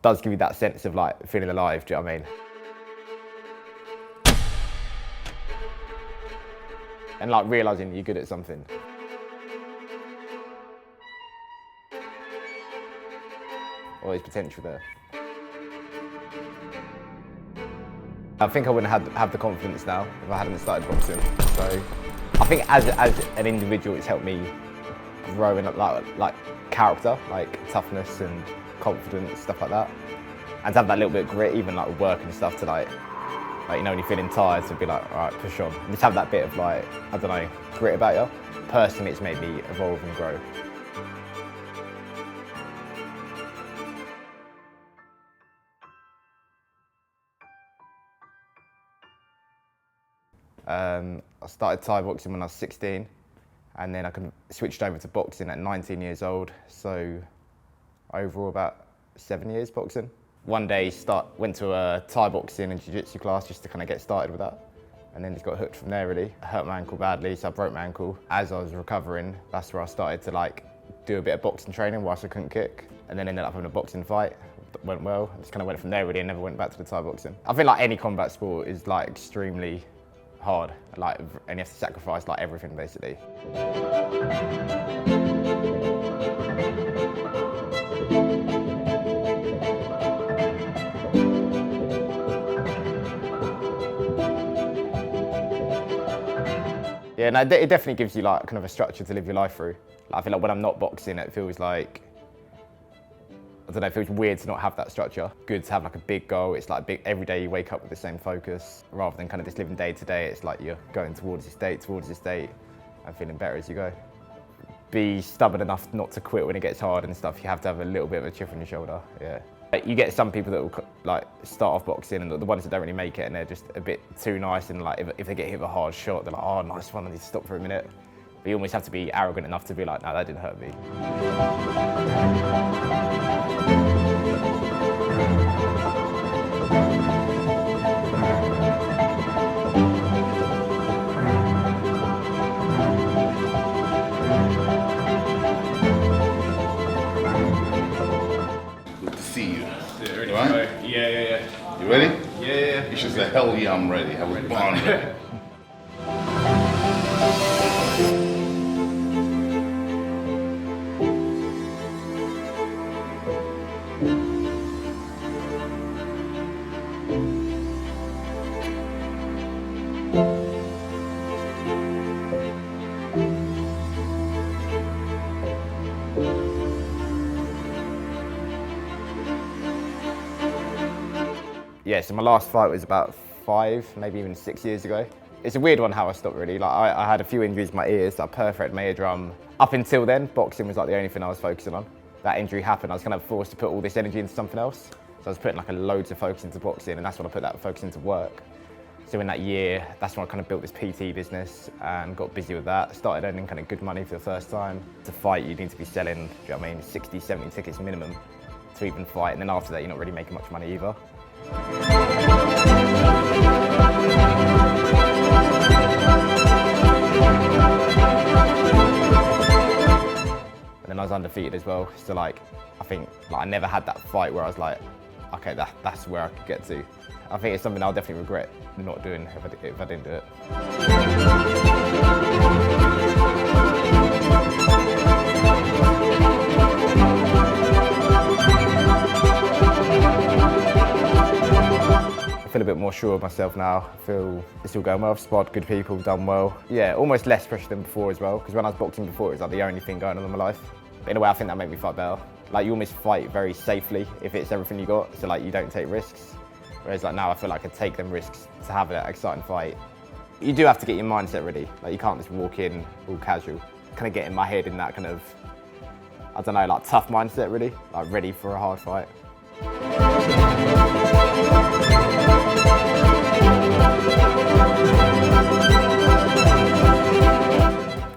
does give you that sense of like feeling alive, do you know what I mean? And like realising you're good at something. Always potential there. I think I wouldn't have the confidence now if I hadn't started boxing. So I think as an individual, it's helped me grow in like character, like toughness and confidence, stuff like that. And to have that little bit of grit, even like with work and stuff, to like you know, when you're feeling tired, to be like, all right, push on. Just have that bit of like, I don't know, grit about you. Personally, it's made me evolve and grow. I started Thai boxing when I was 16, and then I switched over to boxing at 19 years old. So overall about 7 years boxing. One day went to a Thai boxing and jiu-jitsu class just to kind of get started with that. And then just got hooked from there really. I hurt my ankle badly, so I broke my ankle. As I was recovering, that's where I started to like do a bit of boxing training whilst I couldn't kick. And then ended up having a boxing fight. Went well. I just kind of went from there really and never went back to the Thai boxing. I feel like any combat sport is like extremely hard, like, and you have to sacrifice like everything basically. Yeah, no, it definitely gives you like kind of a structure to live your life through. Like, I feel like when I'm not boxing, it feels like, I don't know, it feels weird to not have that structure. Good to have like a big goal. It's like every day you wake up with the same focus, rather than kind of just living day to day. It's like you're going towards this date, and feeling better as you go. Be stubborn enough not to quit when it gets hard and stuff. You have to have a little bit of a chip on your shoulder, yeah. You get some people that will like start off boxing, and the ones that don't really make it and they're just a bit too nice, and like if they get hit with a hard shot, they're like, oh, nice one, I need to stop for a minute. But you almost have to be arrogant enough to be like, no, that didn't hurt me. Good to see you. Yeah, ready Right? to go. Yeah. You ready? Yeah. You should say, hell yeah, I'm ready. I was born ready. Yeah, so my last fight was about 5, maybe even 6 years ago. It's a weird one how I stopped really. Like I had a few injuries in my ears, I perforated my eardrum. Up until then, boxing was like the only thing I was focusing on. That injury happened, I was kind of forced to put all this energy into something else. So I was putting like loads of focus into boxing, and that's when I put that focus into work. So in that year, that's when I kind of built this PT business and got busy with that. Started earning kind of good money for the first time. To fight, you need to be selling, do you know what I mean, 60, 70 tickets minimum to even fight. And then after that, you're not really making much money either. And then I was undefeated as well. So like, I think like I never had that fight where I was like, okay, that's where I could get to. I think it's something I'll definitely regret not doing if I didn't do it. I feel a bit more sure of myself now. I feel it's all going well. I've sparred good people, done well. Yeah, almost less pressure than before as well, because when I was boxing before, it was like the only thing going on in my life. But in a way, I think that made me fight better. Like, you almost fight very safely if it's everything you got, so like you don't take risks. Whereas like now, I feel like I take them risks to have that exciting fight. You do have to get your mindset ready. Like, you can't just walk in all casual. Kind of get in my head in that kind of, I don't know, like tough mindset really, like ready for a hard fight.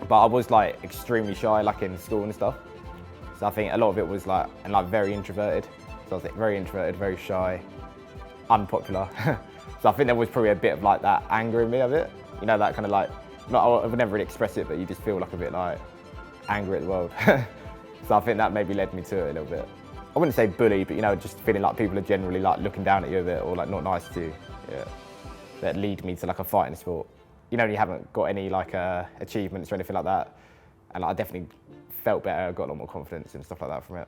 But I was like extremely shy, like in school and stuff. So I think a lot of it was like, and like very introverted. So I was like very introverted, very shy, unpopular. So I think there was probably a bit of like that anger in me of it. You know, that kind of like, I would never really express it, but you just feel like a bit like angry at the world. So I think that maybe led me to it a little bit. I wouldn't say bully, but you know, just feeling like people are generally like looking down at you a bit or like not nice to you. Yeah. That lead me to like a fighting sport. You know, you haven't got any like achievements or anything like that. And like, I definitely felt better, got a lot more confidence and stuff like that from it.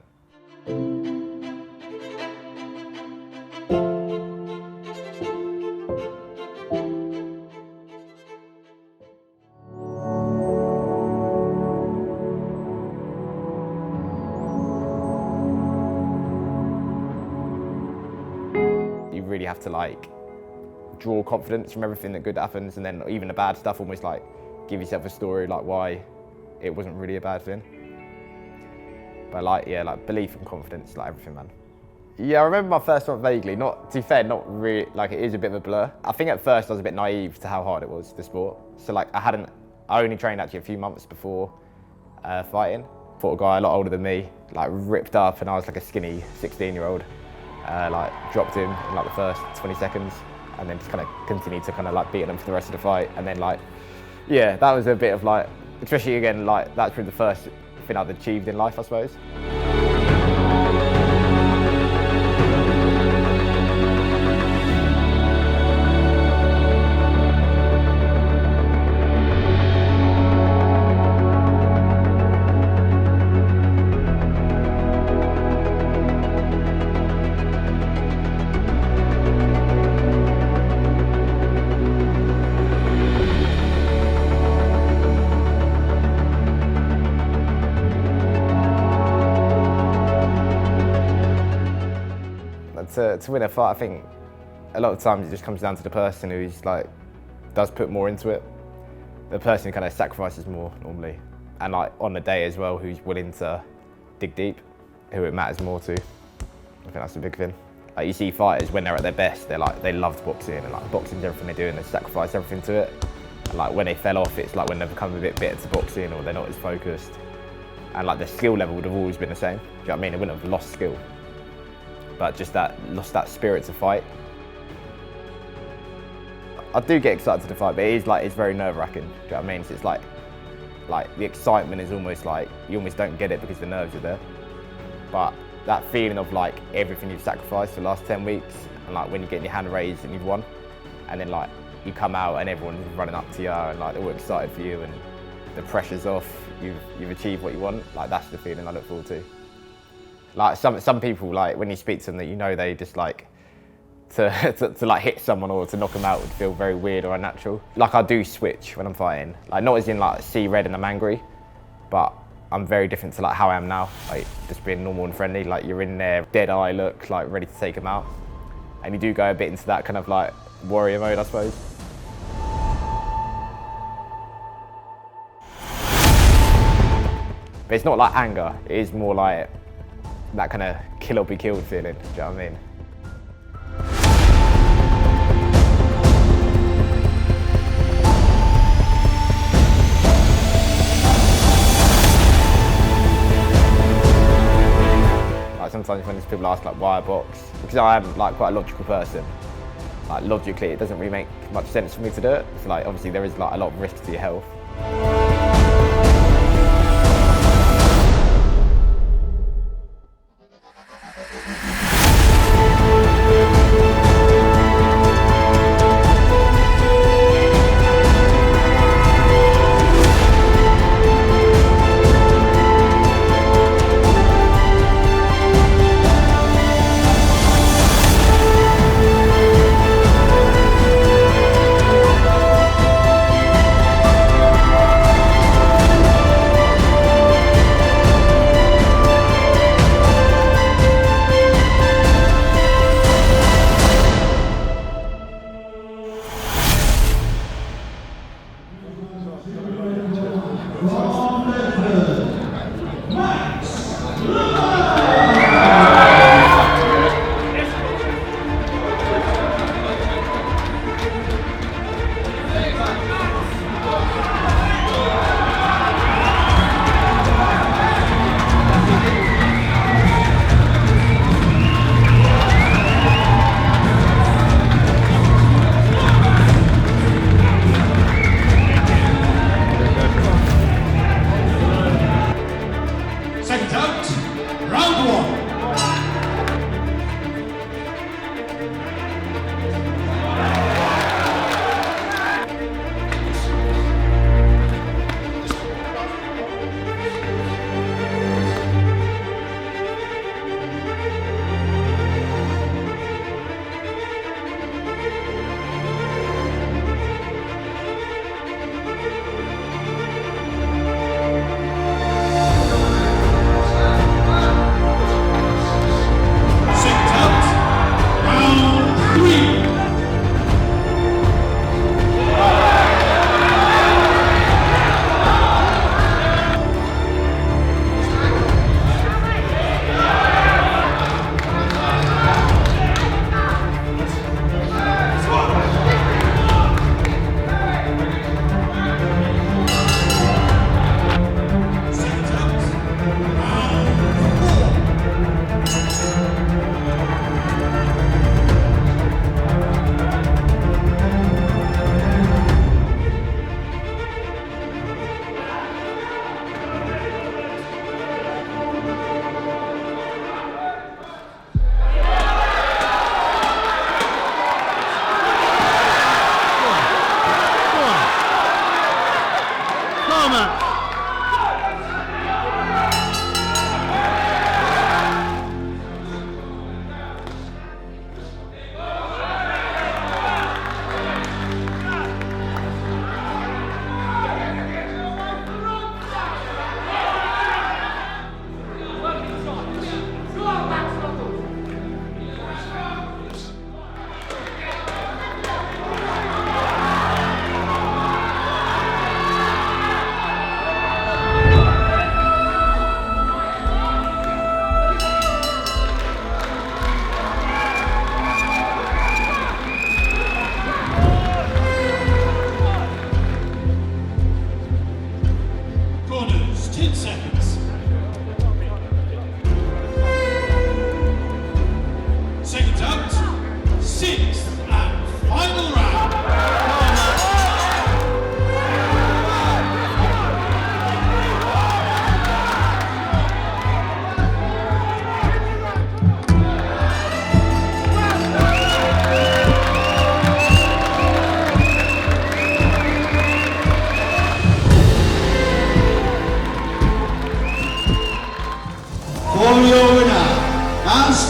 You really have to like draw confidence from everything that good happens, and then even the bad stuff, almost like give yourself a story like why it wasn't really a bad thing. But like, yeah, like belief and confidence, like everything, man. Yeah, I remember my first one vaguely, not, to be fair, not really, like it is a bit of a blur. I think at first I was a bit naive to how hard it was, the sport. So like I only trained actually a few months before fighting. Fought a guy a lot older than me, like ripped up, and I was like a skinny 16-year-old. Like dropped him in like the first 20 seconds, and then just kind of continued to kind of like beat him for the rest of the fight. And then like, yeah, that was a bit of like, especially again, like that's probably the first thing I'd achieved in life, I suppose. To win a fight, I think a lot of times it just comes down to the person who's like does put more into it. The person who kind of sacrifices more normally, and like on the day as well, who's willing to dig deep, who it matters more to. I think that's a big thing. Like you see fighters when they're at their best, they're like they loved boxing, and like boxing's everything they do, and they sacrifice everything to it. And like when they fell off, it's like when they've become a bit bitter to boxing, or they're not as focused. And like the skill level would have always been the same. Do you know what I mean? They wouldn't have lost skill, but just lost that spirit to fight. I do get excited to fight, but it's very nerve-wracking. Do you know what I mean? So it's like the excitement is almost like you almost don't get it because the nerves are there. But that feeling of like everything you've sacrificed for the last 10 weeks, and like when you get your hand raised and you've won, and then like you come out and everyone's running up to you and like they're all excited for you and the pressure's off, you've achieved what you want. Like that's the feeling I look forward to. Like some people, like when you speak to them, that you know they just like to like hit someone or to knock them out would feel very weird or unnatural. Like I do switch when I'm fighting, like not as in like see red and I'm angry, but I'm very different to like how I am now. Like just being normal and friendly. Like you're in there, dead eye look, like ready to take them out, and you do go a bit into that kind of like warrior mode, I suppose. But it's not like anger. It is more like that kind of kill or be killed feeling, do you know what I mean? Like sometimes when people ask like why I box, because I am like quite a logical person, like logically it doesn't really make much sense for me to do it. So like obviously there is like a lot of risk to your health.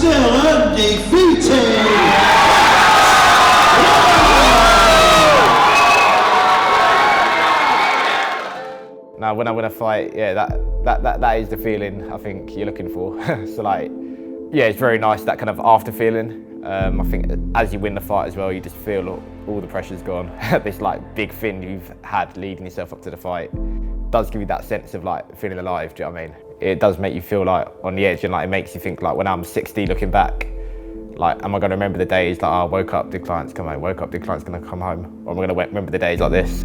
still undefeated. Now, when I win a fight, yeah, that is the feeling I think you're looking for. So like, yeah, it's very nice, that kind of after feeling. I think as you win the fight as well, you just feel all the pressure's gone. This like big thing you've had leading yourself up to the fight does give you that sense of like feeling alive, do you know what I mean? It does make you feel like on the edge, and like it makes you think like when I'm 60 looking back, like am I going to remember the days like, oh, I woke up, the client's come home, woke up, the client's going to come home, or am I going to remember the days like this?